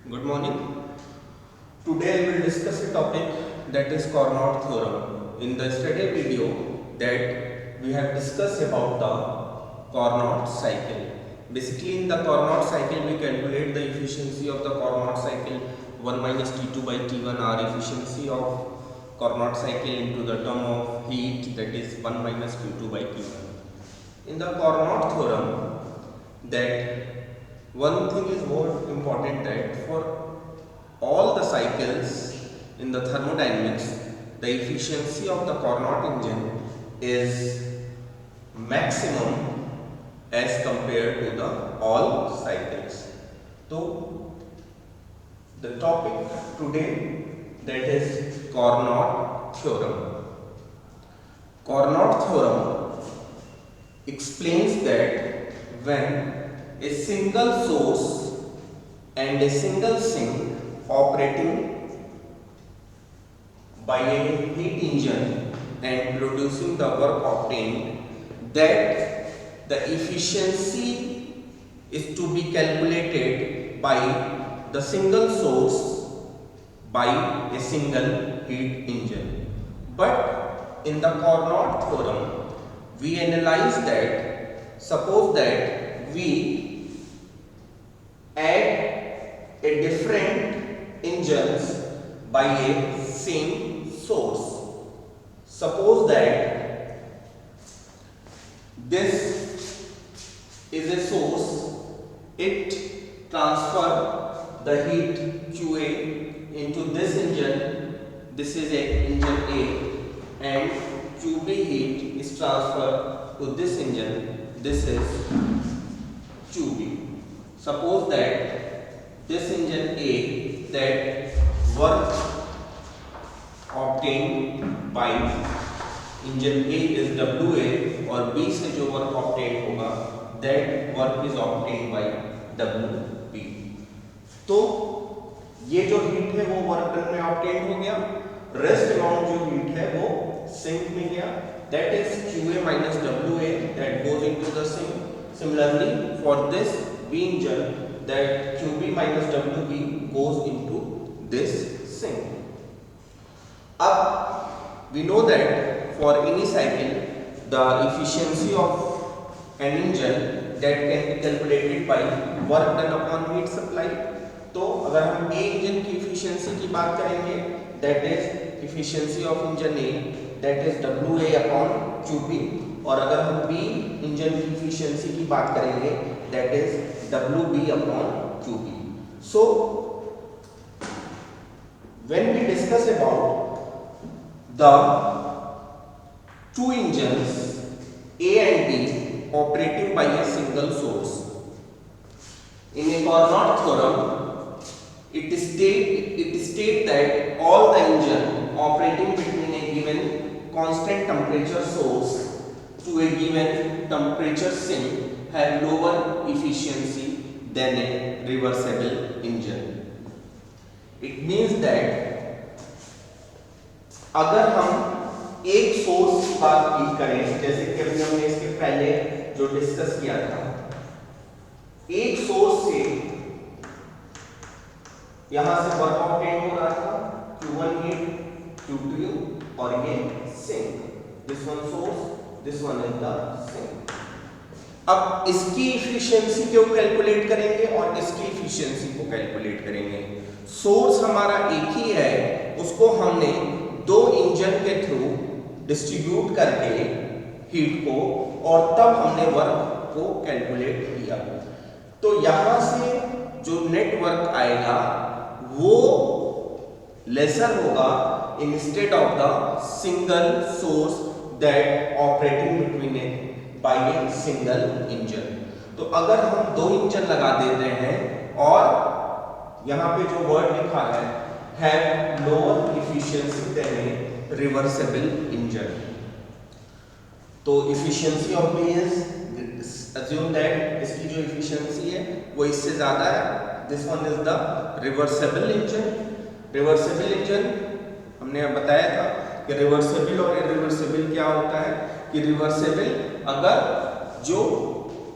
Good morning. Today I will discuss a topic that is Carnot theorem. In the yesterday video that we have discussed about the Carnot cycle. Basically in the Carnot cycle we calculate the efficiency of the Carnot cycle 1 minus T2 by T1 or efficiency of Carnot cycle into the term of heat, that is 1 minus Q2 by T1. In the Carnot theorem, that one thing is more important, that for all the cycles in the thermodynamics, the efficiency of the Carnot engine is maximum as compared to the all cycles. So the topic today, that is Carnot theorem. Carnot theorem explains that when a single source and a single sink operating by a heat engine and producing the work obtained, that the efficiency is to be calculated by the single source by a single heat engine. But in the Carnot theorem, we analyze that, suppose that we add a different engines by a same source. Suppose that this is a source, it transfer the heat QA into this engine, this is a engine A, and QB heat is transferred to this engine, this is QB. Suppose that this engine A, that work obtained by engine A is WA और B से जो work obtained होगा, that work is obtained by WB. तो ये जो heat है वो work done में obtained हो गया, रेस्ट अमाउंट जो हीट है वो सिंक में गया, that is QA minus WA that goes into the sink. Similarly for this B engine, that QB minus WB goes into this sink. अब we know that for any cycle the efficiency of an engine that can be calculated by work done upon heat supply. तो अगर हम A engine की efficiency की बात करेंगे, that is efficiency of engine A, that is WA upon QB, और अगर हम B engine की efficiency की बात करेंगे, that is WB upon QB. So when we discuss about the two engines A and B operating by a single source, in a Carnot theorem it state that all the engine operating between a given constant temperature source to a given temperature sink have lower efficiency than a reversible engine. It means that अगर हम एक source की बात की करें, जैसे कि अभी हमने इसके पहले जो डिस्कस किया था, एक सोर्स से यहां से वर्क ऑब्टेन हो रहा था, Q1 हीट, Q2 और ये sink, this one source, this one is the sink. अब इसकी इफिशियंसी को कैलकुलेट करेंगे और इसकी इफिशियंसी को कैलकुलेट करेंगे. सोर्स हमारा एक ही है, उसको हमने दो इंजन के थ्रू डिस्ट्रीब्यूट करके हीट को, और तब हमने वर्क को कैलकुलेट किया. तो यहां से जो नेटवर्क आएगा वो लेसर होगा instead of the single source that operating between A by A single engine. तो अगर हम दो इंजन लगा देते हैं और यहाँ पे जो वर्ड लिखा है have lower efficiency than a reversible engine, तो efficiency of B is assume that इसकी जो इफिशियंसी है वो इससे ज्यादा है. This one is the reversible engine. Reversible engine हमने अब बताया था कि रिवर्सिबल और इरिवर्सिबल क्या होता है, कि रिवर्सिबल अगर जो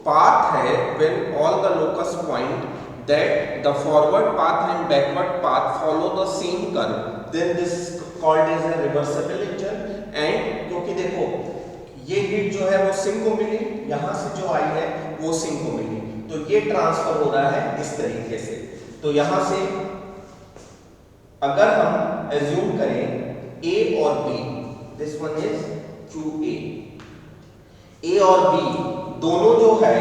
पाथ है when all the locus point that the forward path and backward path follow the same curve, then this called as a reversible engine. and क्योंकि देखो ये हीट जो है वो सिंक को मिली, यहाँ से जो आई है वो सिंक को मिली, तो ये ट्रांसफर हो रहा है इस तरीके से। तो यहाँ से अगर हम एज्यूम करें A और B, this one is QA, A और B दोनों जो है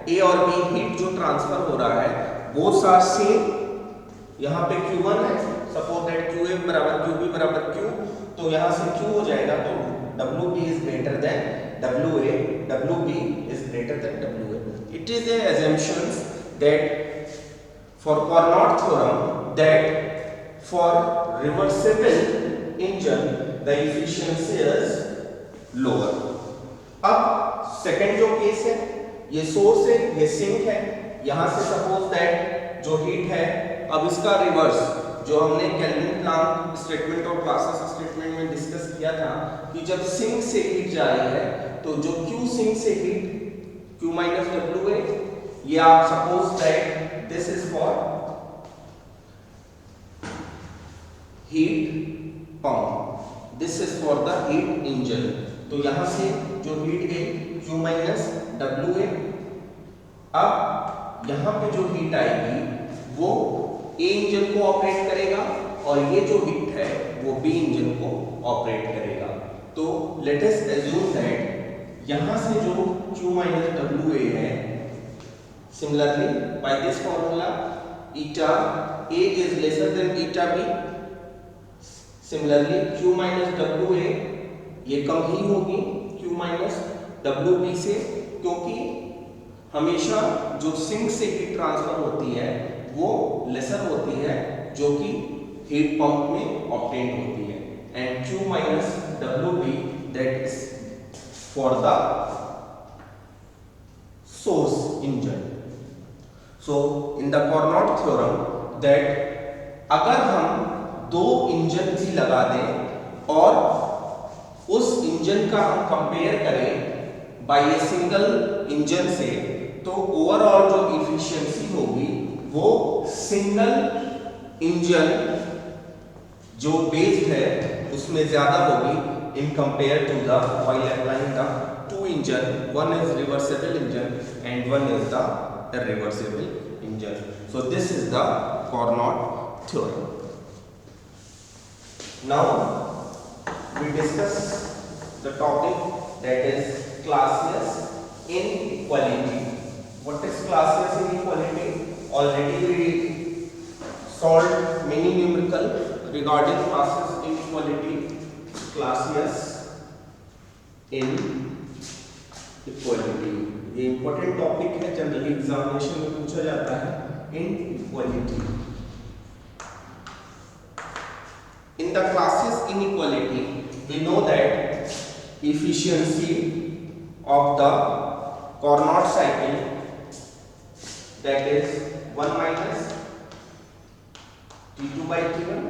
A और B हीट जो ट्रांसफर हो रहा है वो साथ सेम, यहाँ पे Q1 है, सपोज दैट QA बराबर QB बराबर Q, तो यहाँ से Q हो जाएगा, तो WB is greater than WA, WB is greater than WA. It is a assumption that for Carnot theorem that for reversible engine the efficiency is lower. अब second जो केस है, ये सोर्स है, ये सिंक है, यहाँ से सपोज दैट जो हीट है, अब इसका रिवर्स जो हमने केल्विन प्लांक स्टेटमेंट और क्लासेस स्टेटमेंट में डिस्कस किया था कि जब सिंक से हीट जा रही है तो जो Q सिंक से हीट Q माइनस W है, ये आप suppose that this is for heat pump, this is for the heat engine, तो यहां से जो हीट गई Q माइनस W है। अब यहां पे जो हीट आएगी वो A इंजन को ऑपरेट करेगा और ये जो हीट है वो B इंजन को ऑपरेट करेगा। तो लेट अस एज्यूम दैट यहां से जो Q माइनस WA है, similarly by this formula eta A is lesser than eta B, similarly Q minus WA ये कम ही होगी Q माइनस WB से, क्योंकि हमेशा जो सिंक से हीट ट्रांसफर होती है वो लेसर होती है जो कि हीट पंप में ऑब्टेन होती है, and Q minus WB that is for the source engine. So in the Carnot theorem that अगर हम दो इंजन भी लगा दें और उस इंजन का हम कंपेयर करें बाय ए सिंगल इंजन से, तो ओवरऑल जो इफिशियंसी होगी वो सिंगल इंजन जो बेस्ड है उसमें ज्यादा होगी in compare to the while applying the two engine, one is reversible engine and one is the irreversible engine. So this is the Carnot theorem. Now we discuss the topic that is classless inequality. What is classless inequality? Already we solved many numerical regarding classless inequality. Classless inequality ये important topic है, generally examination में पूछा जाता है। Inequality in the classes inequality we know that efficiency of the Carnot cycle that is 1 minus T2 by T1।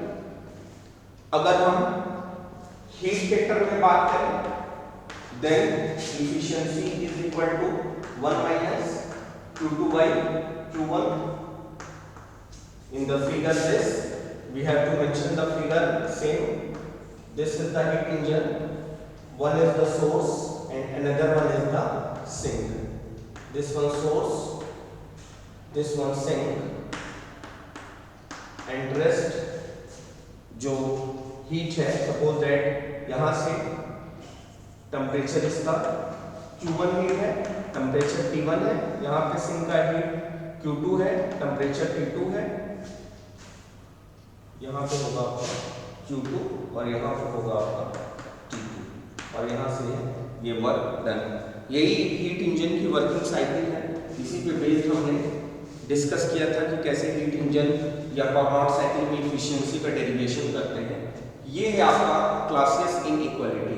अगर हम heat factor में बात करें then efficiency is equal to 1 minus Q2 by Q1। In the figure this we have to mention the figure same, this is the heat engine, one is the source and another one is the sink, this one source, this one sink, and rest जो heat है, suppose that यहाँ से temperature इसका Q1 heat है, temperature T1 है, यहाँ पे sink का हीट Q2 है, टेम्परेचर T2 है, यहाँ पे होगा आपका Q2 और यहाँ पे होगा आपका T2 और यहाँ से ये वर्क डन। यही हीट इंजन की वर्किंग साइकिल है, इसी पे बेस्ड हमने डिस्कस किया था कि कैसे हीट इंजन या कार्नोट साइकिल में इफिशियंसी का डेरिवेशन करते हैं। ये है आपका क्लासेस इनइक्वालिटी।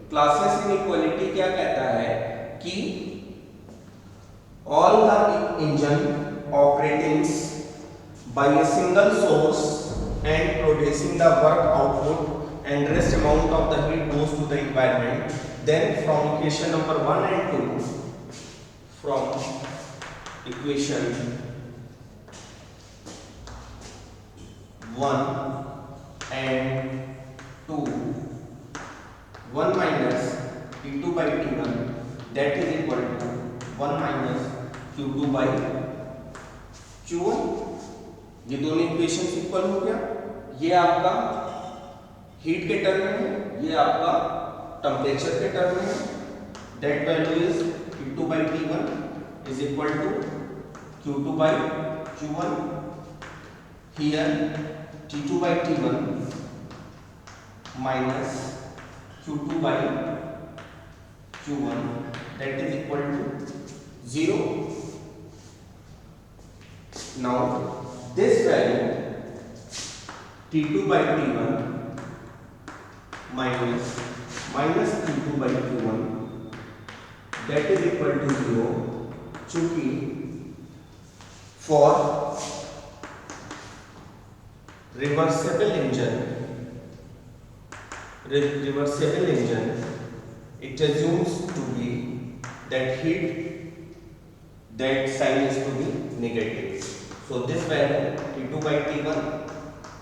क्लासेस इनइक्वालिटी क्या कहता है कि all the engine operating by a single source and producing the work output and rest amount of the heat goes to the environment, then from equation number 1 and 2, from equation 1 and 2, 1 minus T2 by T1 that is equal to 1 minus Q2 by Q1। ये दोनों equations equal हो गया। ये आपका heat के term में है, ये आपका टेम्परेचर के टर्म में है। That value is T2 by T1 is equal to Q2 by Q1। Here T2 by T1 minus Q2 by Q1 that is equal to 0। Now this value T2 by T1 minus T2 by Q1 that is equal to 0, चूंकि for reversible engine it assumes to be that heat, that sign is to be negative। So this value T2 by T1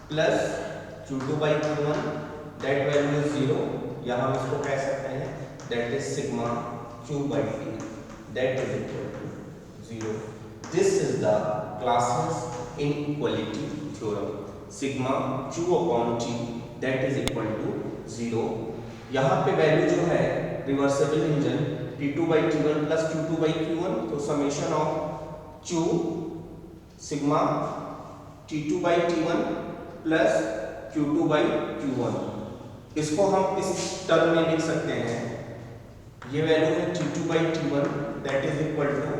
plus Q2 by Q1 that value is 0। या हम इसको कह सकते हैं that is sigma Q by T that is equal to 0। This is the Clausius inequality theorem। sigma Q upon T that is equal to 0। यहाँ पे value जो है reversible engine T2 by T1 plus Q2 by Q1, तो summation of Q sigma T2 by T1 plus Q2 by Q1, इसको हम इस term में लिख सकते हैं। ये वैल्यू है T2 by T1 that is equal to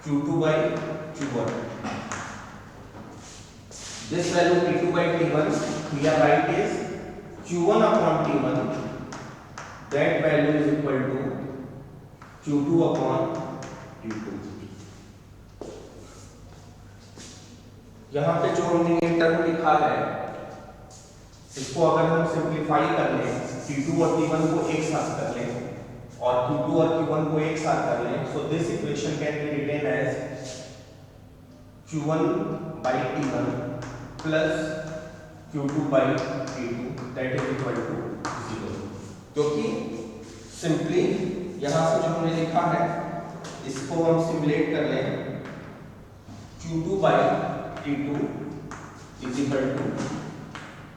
Q2 by Q1। This value T2 by T1 here write is Q1 upon T1 that value is equal to Q2 upon T2। यहाँ पे जो हमने ये टर्म लिखा है इसको अगर हम सिंप्लीफाई कर लें, T2 और T1 को एक साथ कर लें और Q2 और Q1 को एक साथ कर लें, so this equation can be written as Q1 by T1 plus Q2 by T2 that is equal to 0। क्योंकि सिंपली यहाँ से जो हमने लिखा है इसको हम सिमुलेट कर लें, Q2 by T2 is equal to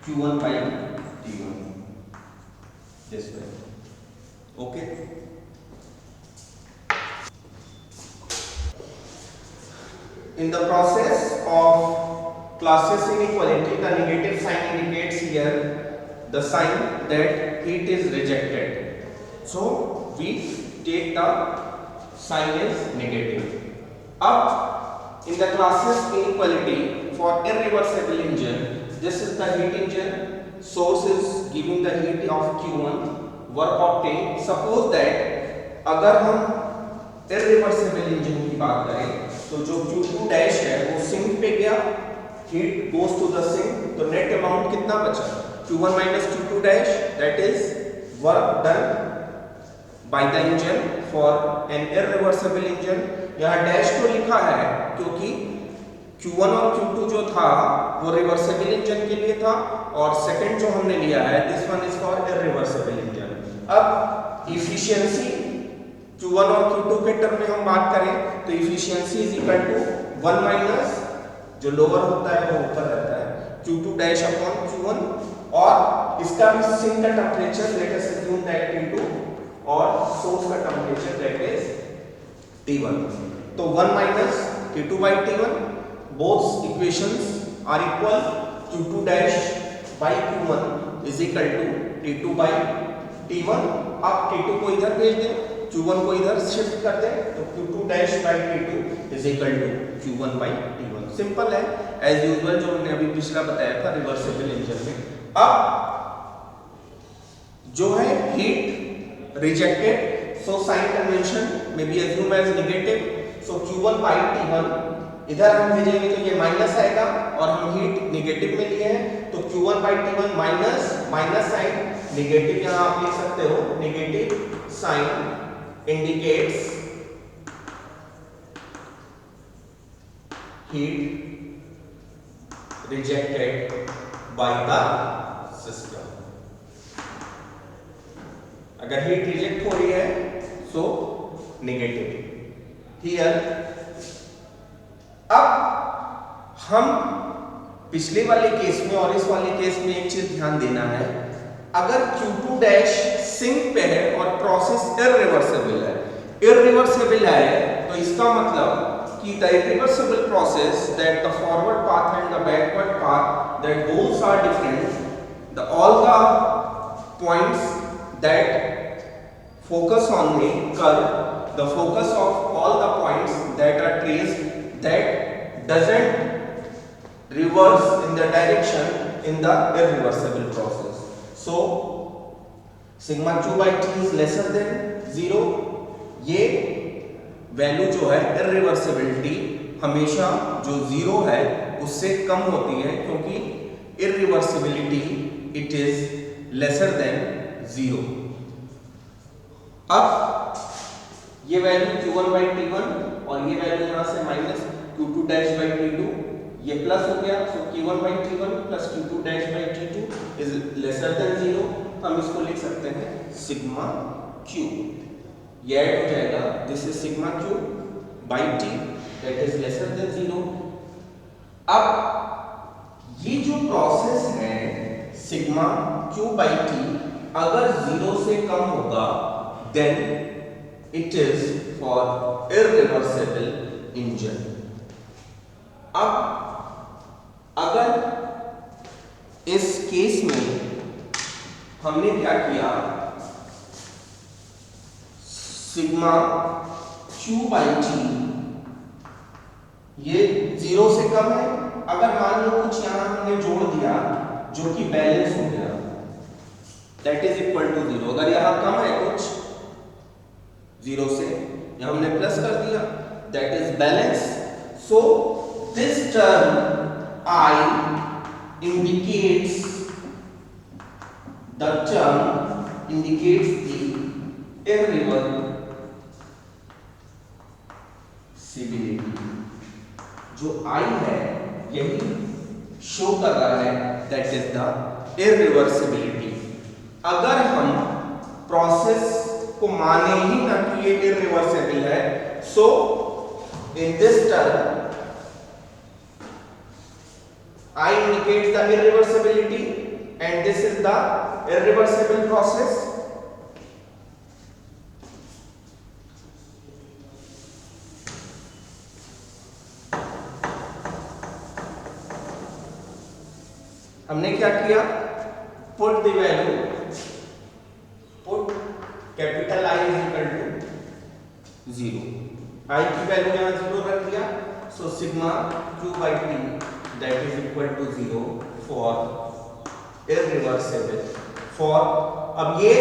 Q1 by T1 this way। Okay। In the process of Clausius inequality, the negative sign indicates here the sign that heat is rejected, so we take the sign is negative। अब in the Clausius inequality for irreversible engine, this is the heat engine, source is giving the heat of Q1, work obtained। Suppose that अगर हम irreversible engine की बात करें तो जो Q2 dash है वो सिंक पे गया, heat goes to the sink, तो नेट अमाउंट कितना बचा Q1 minus Q2 dash, that is work done by the engine for an irreversible engine. यहाँ डैश को लिखा है क्योंकि Q1 और Q2 जो था वो रिवर्सिबल इंजन के लिए था और सेकंड जो हमने लिया है this one is for irreversible engine. अब इफिशियंसी Q1 और Q2 के टर्म में हम बात करें तो efficiency is equal to 1 minus जो लोअर होता है वो ऊपर रहता है Q2 डैश अपॉन Q1, और इसका भी सिंक का temperature let us assume that T2 और सोर्स का टेंपरेचर दैट इज T1, तो 1 minus T2 by T1, both equations are equal. Q2 dash by Q1 is equal to T2 by T1। अब T2 को इधर भेज दें, Q1 को इधर शिफ्ट कर दें तो Q2 dash by T2 is equal to Q1 by T1। Simple है एज यूजुअल जो हमने अभी पिछला बताया था रिवर्सिबल इंजन में। अब जो है heat rejected, so sign convention में we assume as negative, so Q1 by T1 इधर हम भेजेंगे तो ये माइनस आएगा और हम हीट नेगेटिव में लिए हैं तो Q1 by T1 minus minus sign negative, यहाँ आप लिख सकते हो negative sign indicates heat rejected by the system. अगर हीट रिजेक्ट हो रही है so नेगेटिव। हियर अब हम पिछले वाले केस में और इस वाले केस में एक चीज ध्यान देना है, अगर Q2 डैश सिंक पे है और प्रोसेस इरिवर्सिबल है, इरिवर्सिबल है तो इसका मतलब कि the irreversible process that the forward path and the backward path that both are different, the all the points that focus on the curve, the focus of all the points that are traced that doesn't reverse in the direction in the irreversible process. So sigma q by t is lesser than 0. ये value जो है irreversibility हमेशा जो 0 है उससे कम होती है, क्योंकि irreversibility it is lesser then 0। अब ये वैल्यू q1 by t1 और ये वैल्यू यहां से minus q2 dash by t2, ये प्लस हो गया, सो q1 by t1 plus q2 dash by t2 is lesser then 0। हम इसको लिख सकते हैं सिग्मा q, ये ऐड हो जाएगा, this is sigma q by t that is lesser then 0। अब ये जो प्रोसेस है सिग्मा q by t अगर 0 से कम होगा then it is for irreversible engine. अब अगर इस केस में हमने क्या किया, सिग्मा q by t ये 0 से कम है, अगर मान लो कुछ यहां हमने जोड़ दिया जो कि बैलेंस हो गया दैट इज इक्वल टू 0, अगर यहां कम है कुछ 0 से, यहां हमने प्लस कर दिया that is balance. So this term I indicates the irreversibility, जो I है यही शो कर रहा है दैट इज द इरिवर्सिबिलिटी। अगर हम प्रोसेस को माने ही ना कि ये इरिवर्सिबल है, so in this term I indicates the irreversibility and this is the irreversible process. हमने क्या किया, put the value, put capital I is equal to 0, I की वैल्यू यहाँ 0 रख दिया, so sigma q by t that is equal to 0 for irreversible for, अब ये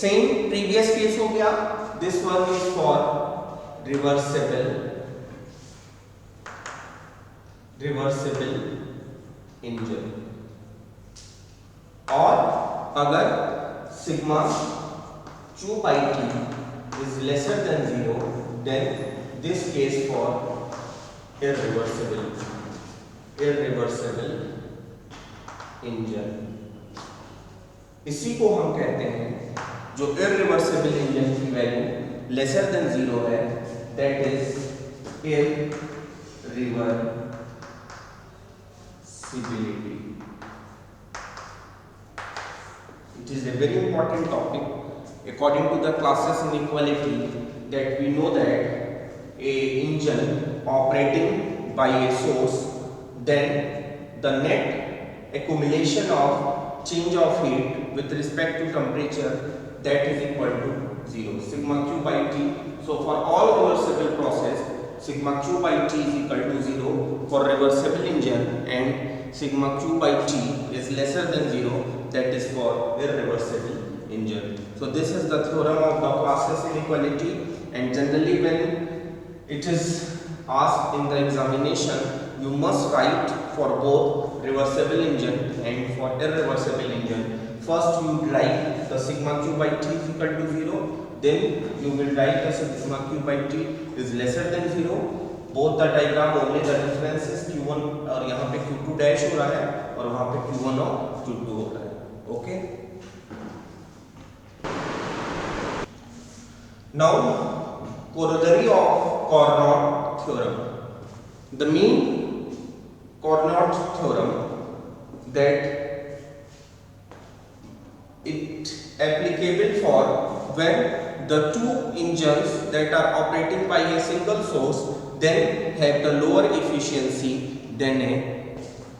same previous case हो गया, this one is for reversible engine. और अगर sigma q by t is lesser than 0 then this case for irreversible engine. इसी को हम कहते हैं जो इरिवर्सिबल इंजन की वैल्यू लेसर देन 0 है that is irreversibility. It is a very important topic according to the classes inequality that we know that a engine operating by a source, then the net accumulation of change of heat with respect to temperature that is equal to 0, sigma q by t. So for all reversible process sigma q by t is equal to 0 for reversible engine and sigma q by t is lesser than 0 that is for irreversible engine. So this is the theorem of the classes inequality, and generally when it is asked in the examination you must write for both reversible engine and for irreversible engine. First you write the sigma q by t is equal to 0, then you will write the sigma q by t is lesser than 0, both the diagram only the difference is Q1 और यहाँ पे Q2 dash हो रहा है और वहाँ पे Q1 और Q2 हो रहा है। Okay, now corollary of Carnot theorem. The main Carnot theorem that it applicable for when the two engines that are operating by a single source then have the lower efficiency than a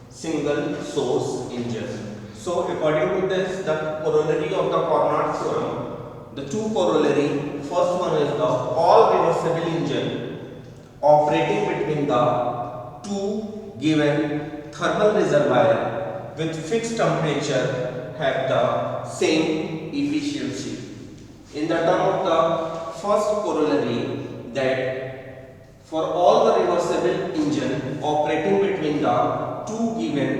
single source engine. So according to this, the corollary of the Carnot theorem, the two corollary, first one is the all reversible engine operating between the two given thermal reservoir with fixed temperature have the same efficiency. In the term of the first corollary, that for all the reversible engine operating between the two given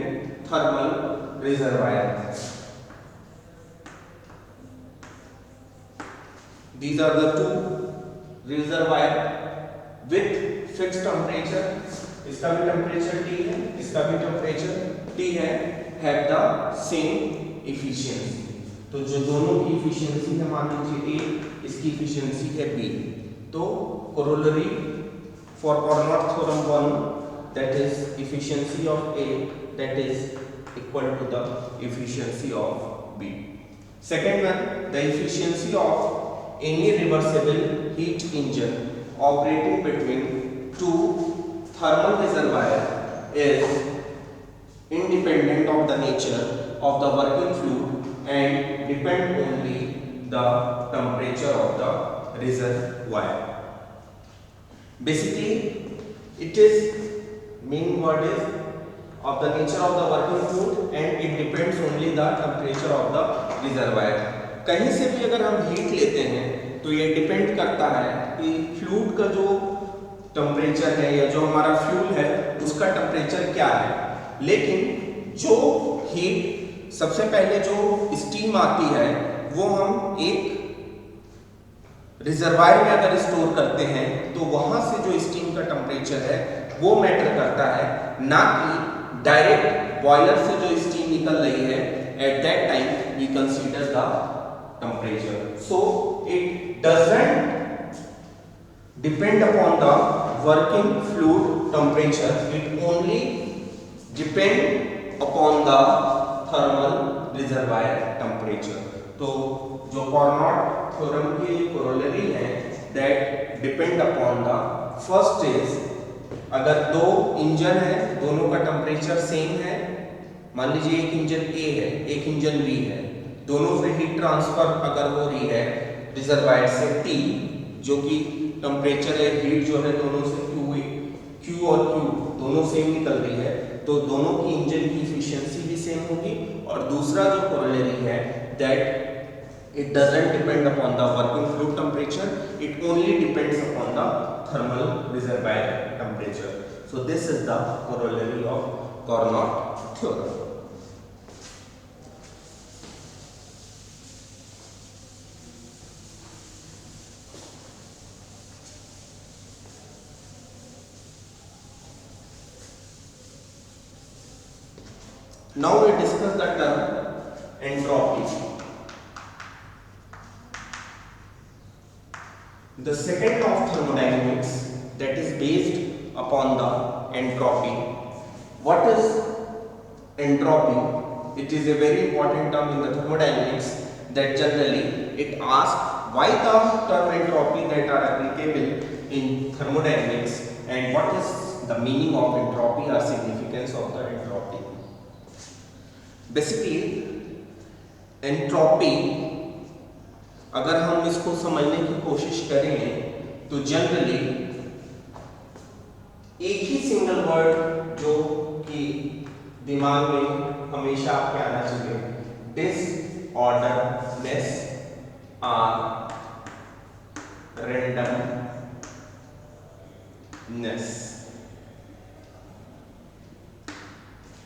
thermal reservoirs, these are the two reservoir with fixed temperature, इसका भी temperature T है, इसका भी temperature T है, have the same efficiency. तो जो दोनों की efficiency है मान लीजिए A, इसकी efficiency है B. तो corollary for Carnot theorem 1, that is efficiency of A that is equal to the efficiency of B. Second one, the efficiency of any reversible heat engine operating between two thermal reservoirs is independent of the nature of the working fluid and depend only the temperature of the reservoir. Basically, it is main word is of the nature of the working fluid and it depends only the temperature of the reservoir. कहीं से भी अगर हम heat लेते हैं तो ये depend करता है कि फ्लूइड का जो टेम्परेचर है या जो हमारा फ्यूल है उसका टेम्परेचर क्या है। लेकिन जो हीट सबसे पहले जो स्टीम आती है वो हम एक रिजर्वायर में अगर स्टोर करते हैं तो वहां से जो स्टीम का टेम्परेचर है वो मैटर करता है, ना कि डायरेक्ट बॉयलर से जो स्टीम निकल रही है at that time we consider the temperature. So it doesn't depend upon the working fluid temperature, it only depend upon the thermal reservoir temperature. तो जो Carnot theorem की corollary है that depend upon the first is, अगर दो engine है दोनों का temperature same है, मान लीजिए एक इंजन A है एक इंजन B है, दोनों से हीट ट्रांसफर अगर हो रही है रिजर्वायर से T, जो कि टेम्परेचर है हीट जो है दोनों से Q और Q दोनों सेम निकल रही है, तो दोनों की इंजन की इफिशियंसी भी सेम होगी। और दूसरा जो कोरोलरी है that it doesn't depend upon the working fluid temperature, it only depends upon the thermal reservoir temperature. So this is the corollary of Carnot theorem. Now we discuss the term entropy. The second law of thermodynamics that is based upon the entropy. What is entropy? It is a very important term in the thermodynamics that generally it asks why the term entropy that are applicable in thermodynamics and what is the meaning of entropy or significance of the entropy. Basically entropy अगर हम इसको समझने की कोशिश करें तो generally एक ही single word जो कि दिमाग में हमेशा आपके आना चाहिए, डिसऑर्डरनेस और रैंडमनेस.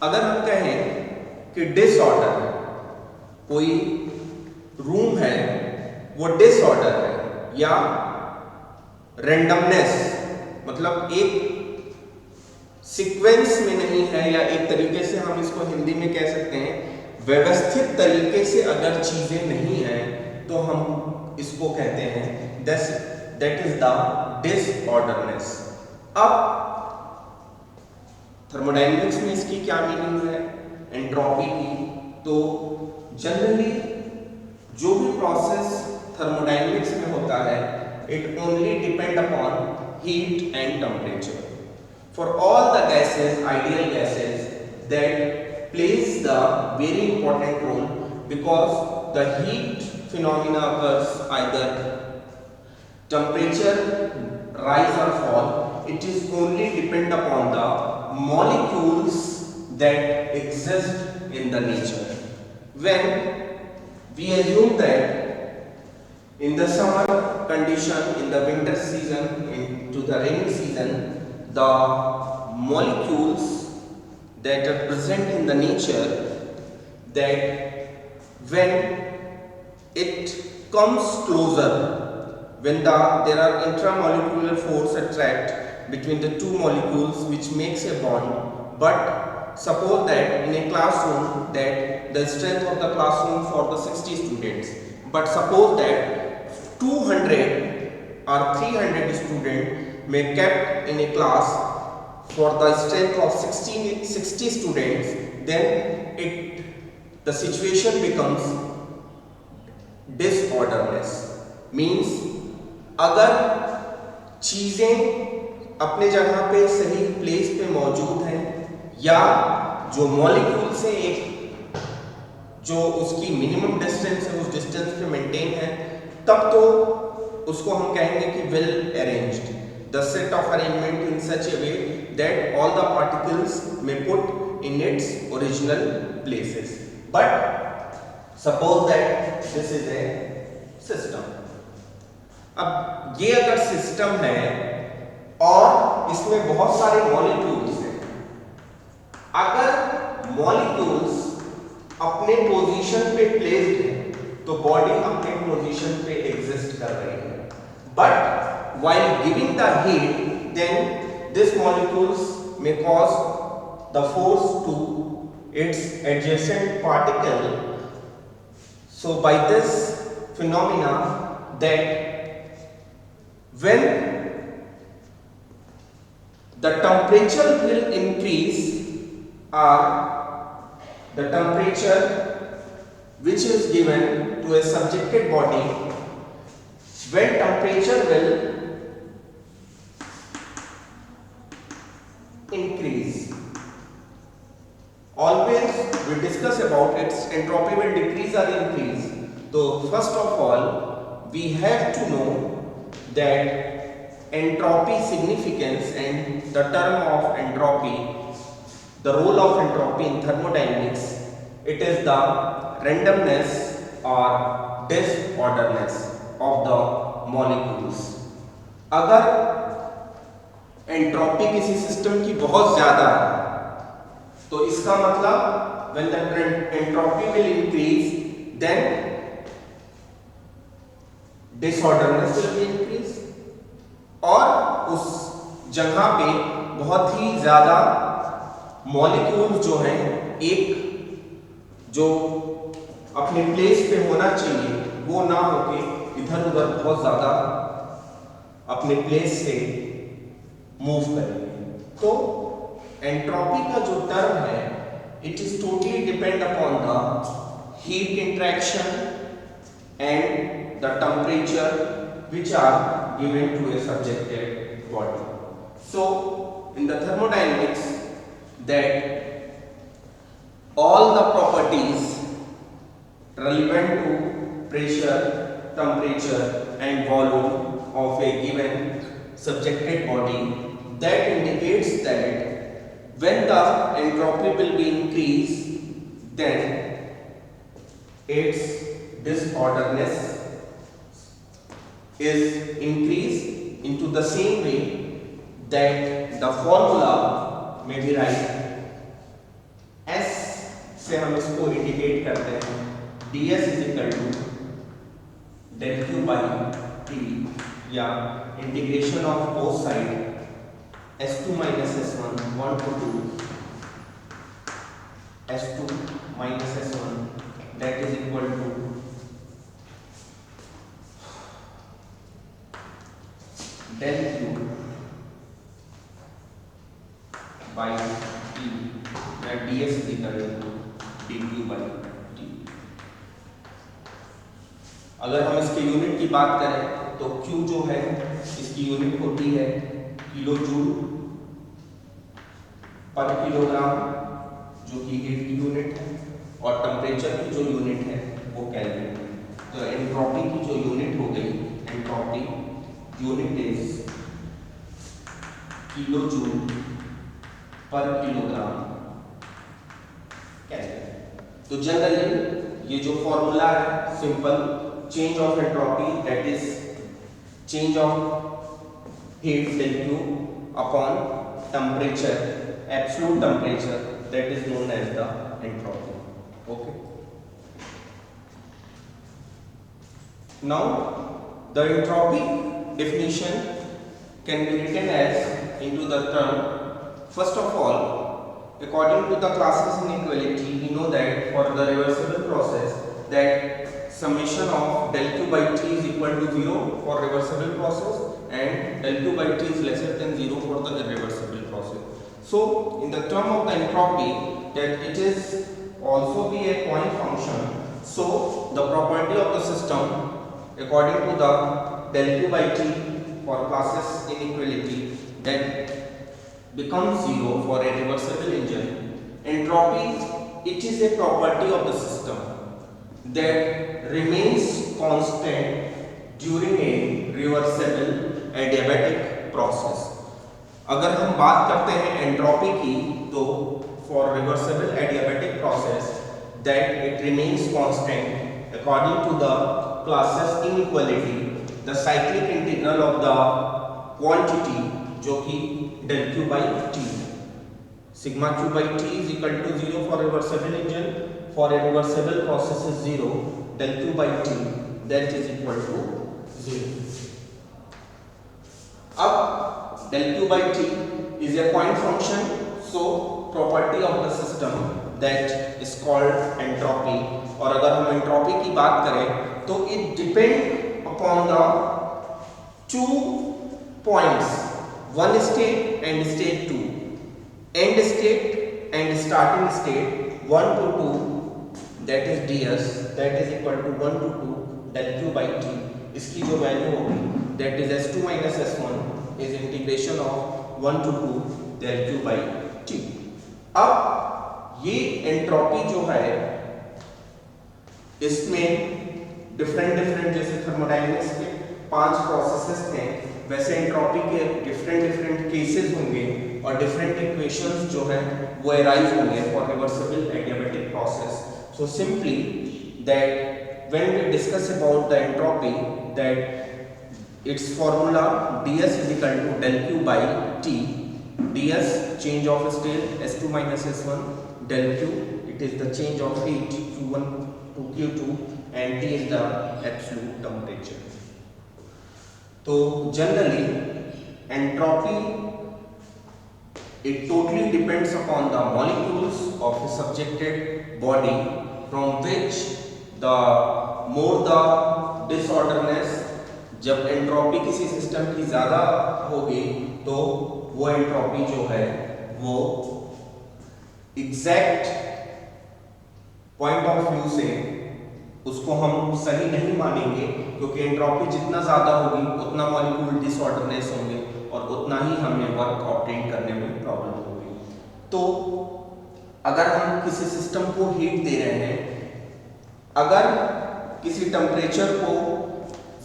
अगर हम कहें कि डिसऑर्डर है, कोई रूम है वो डिसऑर्डर है, या रैंडमनेस मतलब एक सीक्वेंस में नहीं है, या एक तरीके से हम इसको हिंदी में कह सकते हैं व्यवस्थित तरीके से अगर चीजें नहीं है तो हम इसको कहते हैं दैट इज द डिसऑर्डरनेस। अब थर्मोडायनेमिक्स में इसकी क्या मीनिंग है, एंट्रोपी की? तो जनरली जो भी प्रोसेस थर्मोडायनेमिक्स में होता है it only depend upon heat and temperature. For all the gases, ideal gases, that plays the very important role, because the heat phenomena occurs either temperature rise or fall. It is only depend upon the molecules that exist in the nature. When we assume that in the summer condition, in the winter season, into the rainy season, the molecules that are present in the nature, that when it comes closer, when there are intramolecular force attract between the two molecules which makes a bond. But suppose that in a classroom that the strength of the classroom for the 60 students, but suppose that 200 or 300 students may kept in a class for the strength of 60 students, then the situation becomes disorderliness. Means अगर चीजें अपने जगह पे सही place पे मौजूद हैं, या जो मॉलिक्यूल्स हैं एक जो उसकी मिनिमम डिस्टेंस है उस डिस्टेंस पे मेंटेन है, तब तो उसको हम कहेंगे कि well arranged, the set of arrangement in such a way that all the particles may put in its original places. But suppose that this is a system. अब ये अगर सिस्टम है और इसमें बहुत सारे मॉलिक्यूल्स हैं, अगर मॉलिक्यूल्स अपने पोजीशन पे प्लेस्ड हैं तो बॉडी अपने पोजीशन पे एग्जिस्ट कर रही है। But while giving the heat, then these molecules may cause the force to its adjacent particle. So by this phenomena, that when the temperature will increase, or the temperature which is given to a subjected body, when temperature will increase, always we discuss about its entropy will decrease or increase. So first of all we have to know that entropy significance and the term of entropy, the role of entropy in thermodynamics. It is the randomness or disorderness of the molecules. अगर entropy किसी system की बहुत ज्यादा है तो इसका मतलब when the entropy will increase, then disorderness will be increase, और उस जगह पे बहुत ही ज्यादा मॉलिक्यूल जो हैं एक जो अपने प्लेस पे होना चाहिए वो ना होके इधर उधर बहुत ज्यादा अपने प्लेस से मूव करेंगे। तो एंट्रोपी का जो टर्म है it is totally depend upon the heat interaction and the temperature which are given to a subjected body. So in the thermodynamics, that all the properties relevant to pressure, temperature and volume of a given subjected body, that indicates that when the entropy will be increased, then its disorderness is increased into the same way that the formula may be write S से हम इसको indicate करते हैं ds is equal to del q by t, या integration of both side S2 minus S1 1 to 2 S2 minus S1 that is equal to del Q by T where ds is equal to dq by T। अगर हम इसके unit की बात करें तो Q जो है इसकी यूनिट होती है किलो जूल पर किलोग्राम जो कि हीट की यूनिट है और टेम्परेचर की जो यूनिट है वो केल्विन है। तो एंट्रोपी की जो यूनिट हो गई entropy unit is kilo joule पर किलोग्राम केल्विन। तो जनरली ये जो फॉर्मूला है simple change of entropy that is change of heat del Q upon temperature absolute temperature that is known as the entropy. Okay. Now the entropy definition can be written as into the term. First of all, according to the Clausius inequality, we know that for the reversible process that summation of del Q by T is equal to 0 for reversible process and del Q by T is lesser than 0 for the irreversible process. So in the term of the entropy that it is also be a point function, so the property of the system according to the del Q by T for Clausius inequality that becomes 0 for a reversible engine. Entropy it is a property of the system that remains constant during a reversible adiabatic process. अगर हम बात करते हैं entropy की तो for reversible adiabatic process that it remains constant according to the classes inequality the cyclic integral of the quantity जो कि del Q by T sigma Q by T is equal to 0 for reversible engine for a reversible process is 0 del Q by T that is equal to 0। अब del Q by T is a point function, so property of the system that is called entropy। और अगर हम entropy की बात करें तो it depend upon the two points, one state and state 2, end state and starting state 1 to 2 that is ds that is equal to 1 to 2 del Q by T। इसकी जो value होगी that is S2 minus S1 is integration of 1 to 2 del Q by T। अब ये entropy जो है इसमें different जैसे thermodynamics के 5 प्रोसेसेस थे वैसे एंट्रोपी के डिफरेंट केसेस होंगे और डिफरेंट इक्वेशंस जो है वो अराइज होंगे for reversible adiabatic process. So simply that when we discuss about the entropy that its formula ds is equal to del Q by T, ds change of state S2 minus S1, del Q it is the change of heat Q1 to Q2 and T is the absolute temperature। तो generally entropy it totally depends upon the molecules of a subjected body from which the more the disorderness जब entropy किसी system की ज़्यादा होगी तो वो entropy जो है वो एग्जैक्ट पॉइंट ऑफ व्यू से उसको हम सही नहीं मानेंगे क्योंकि एंट्रोपी जितना ज़्यादा होगी उतना मॉलिक्यूल डिसऑर्डरनेस होंगे और उतना ही हमें वर्क ऑब्टेन करने में प्रॉब्लम होगी। तो अगर हम किसी सिस्टम को हीट दे रहे हैं, अगर किसी टेम्परेचर को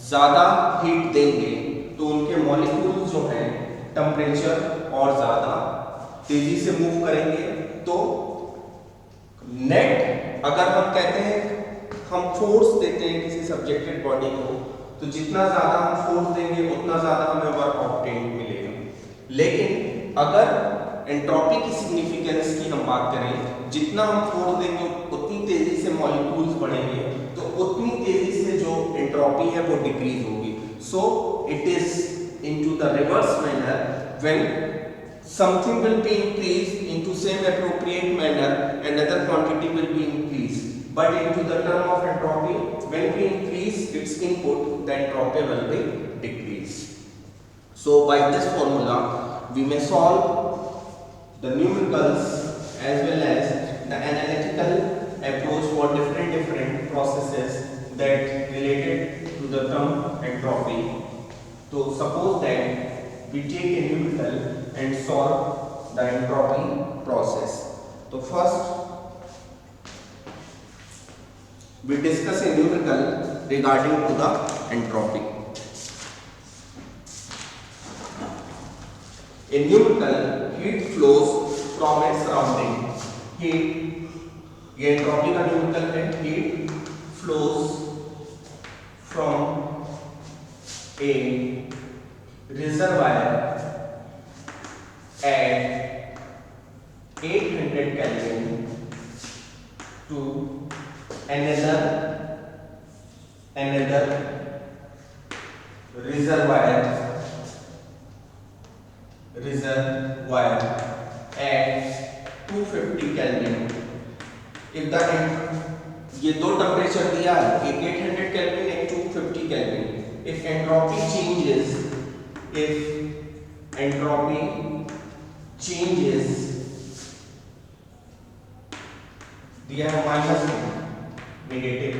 ज़्यादा हीट देंगे तो उनके मॉलिक्यूल जो हैं टेम्परेचर और ज़्यादा तेजी से मूव करेंगे। तो नेट अगर हम कहते हैं हम फोर्स देते हैं किसी सब्जेक्टेड बॉडी को तो जितना ज़्यादा हम फोर्स देंगे उतना ज़्यादा हमें वर्क ऑब्टेन मिलेगा। लेकिन अगर एंट्रोपी की सिग्निफिकेंस की हम बात करें जितना हम फोर्स देंगे उतनी तेजी से मॉलिक्यूल्स बढ़ेंगे तो उतनी तेजी से जो एंट्रोपी है वो डिक्रीज होगी। So it is into the reverse manner when something will be increased into same appropriate manner, another quantity will be increased, but into the term of entropy, when we increase its input, the entropy will be decreased. So by this formula we may solve the numericals as well as the analytical approach for different processes that related to the term entropy. So suppose that we take a numerical and solve the entropy process. So first we discuss a numerical regarding to the entropy. A numerical, heat flows from its surrounding. Heat, ये entropy का numerical है. Heat flows from a reservoir at 800 Kelvin to another reservoir at 250 Kelvin. If the ये दो temperature दिया है, एक 800 Kelvin, एक 250 Kelvin. If entropy changes दिया है माइनस नेगेटिव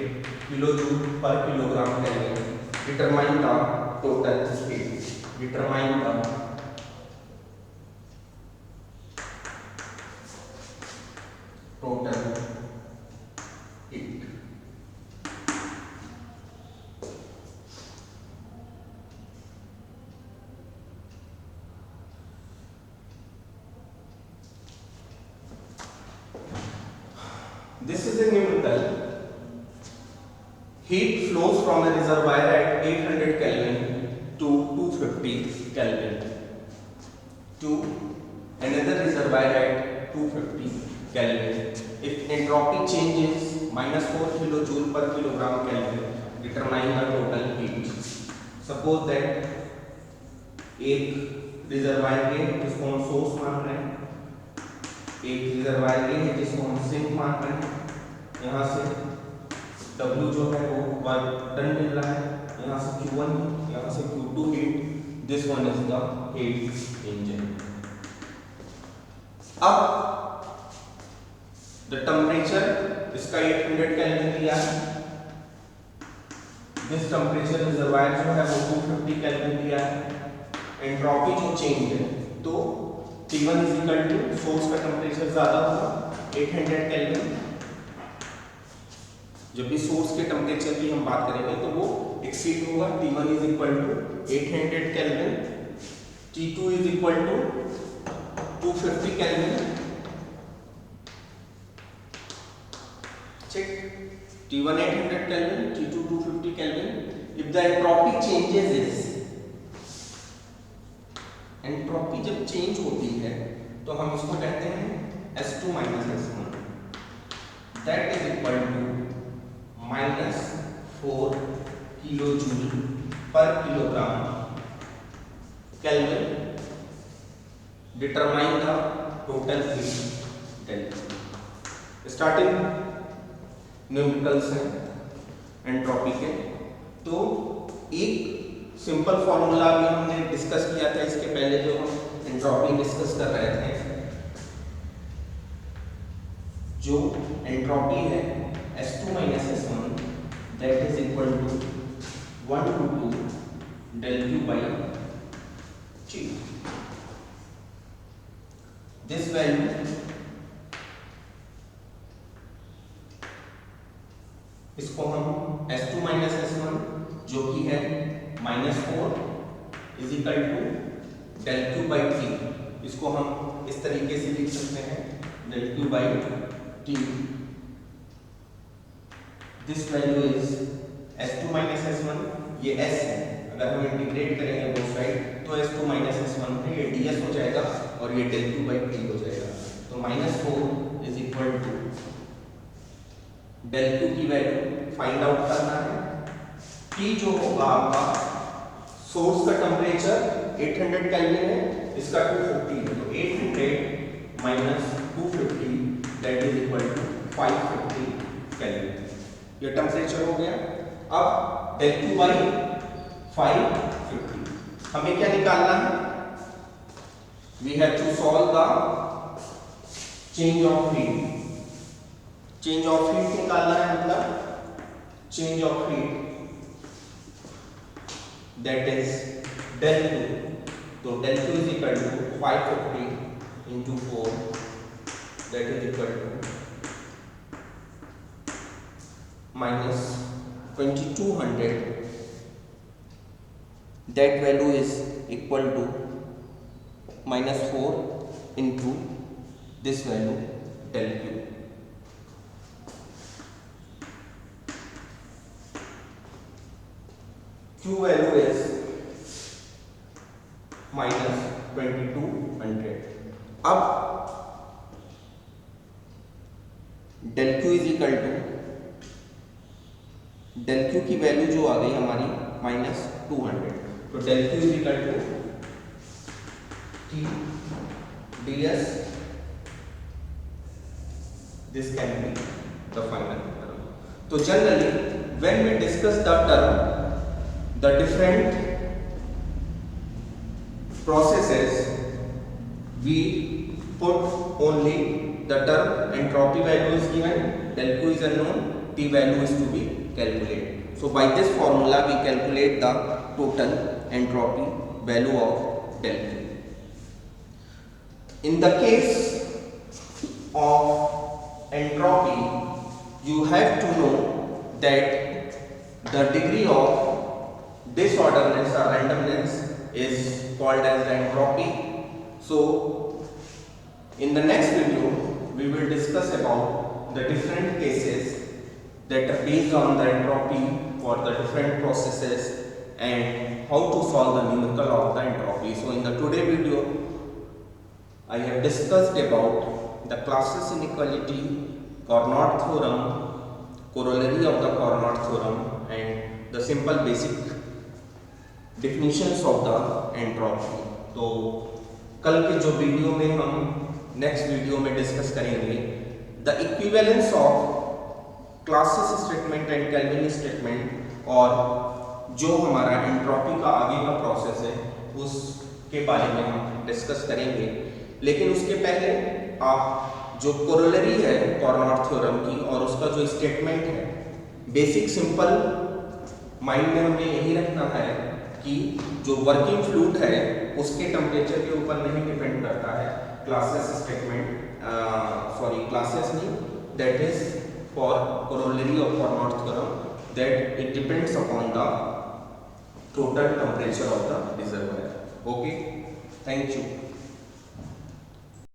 किलोजूल पर kilogram kelvin. Determine the total heat. Determine the total heat. This is a numerical. Heat flows from a reservoir at 800 Kelvin to 250 Kelvin to another reservoir at 250 Kelvin. If entropy changes -4 kilojoule per kilogram Kelvin, determine the total heat. Suppose that एक reservoir है जिसको हम source मान रहे हैं, एक reservoir है जिसको हम सिंक मान रहे हैं. यहाँ से W जो है वो वर्क डन मिल रहा है, यहाँ से Q1, यहाँ से Q2 heat. This one is the heat engine. अब the temperature इसका 800 केल्विन दिया है. this temperature रिजर्वायर जो है वो 250 केल्विन दिया है. एंट्रोपी जो चेंज है तो T1 is equal to source का टेम्परेचर ज्यादा होगा 800 केल्विन. जब भी सोर्स के टेम्परेचर की हम बात करेंगे तो वो एक्सीड होगा. T1 is equal to 800 kelvin. T2 is equal to 250 kelvin. Check. T1 800 Kelvin, T2 250 Kelvin. If the entropy changes is, entropy जब change होती है तो हम इसको कहते हैं S2 minus S1. That is equal to -4 kilojoule per kilogram Kelvin. Determine the total heat delta. Starting numericals हैं entropy के. तो एक सिंपल फॉर्मूला भी हमने डिस्कस किया था इसके पहले जो हम एंट्रोपी डिस्कस कर रहे थे. जो एंट्रोपी है S2 minus S1 that is equal to 1 to 2 del Q by T. This value इसको हम S2 minus S1 जो कि है -4 is equal to del Q by T. इसको हम इस तरीके से लिख सकते हैं del Q by T. This value is S2 minus S1. ये S है, अगर हम इंटीग्रेट करेंगे बोथ साइड तो S2 minus S1 है, ये ds हो जाएगा और ये del Q by T हो जाएगा. तो -4 is equal to del Q की वैल्यू फाइंड आउट करना है. T जो होगा आपका सोर्स का टेम्परेचर 800 केल्विन है, इसका 250 है, तो 800 minus 250 that is equal to 550 kelvin. ये टेम्परेचर हो गया। अब del Q बाई 550 हमें क्या निकालना है? We have to solve the change of heat. Change of heat निकालना है, मतलब change of heat that is del Q, तो del Q is equal to 550 into 4 that is equal to minus 2200, that value is equal to minus 4 into this value del Q. Q value is minus 2200। अब del Q is equal to del Q की value जो आ गई हमारी minus 200, तो del Q is equal to T ds, this can be the final term। तो generally when we discuss the term, the different processes, we put only the term entropy value is given, del Q is unknown, T value is to be calculated. So by this formula we calculate the total entropy value of del Q. In the case of entropy, you have to know that the degree of disorderness or randomness is called as the entropy. So in the next video we will discuss about the different cases that are based on the entropy for the different processes and how to solve the numerical of the entropy. So in the today video I have discussed about the classless inequality, Carnot theorem, corollary of the Carnot theorem and the simple basic definitions of the entropy। तो कल के जो video में हम next video में discuss करेंगे the equivalence of classes statement and kelvin statement, और जो हमारा एंट्रोपी का आगे का प्रोसेस है उसके बारे में हम डिस्कस करेंगे। लेकिन उसके पहले आप जो कोरोलरी है कार्नोट थ्योरम की और उसका जो स्टेटमेंट है, बेसिक सिंपल माइंड में हमें यही रखना है कि जो वर्किंग फ्लूइड है उसके टेम्परेचर के ऊपर नहीं डिपेंड करता है क्लासेस स्टेटमेंट, क्लासेस नहीं, that is for corollary of Carnot theorem, that it depends upon the total temperature of the reservoir. Okay, thank you.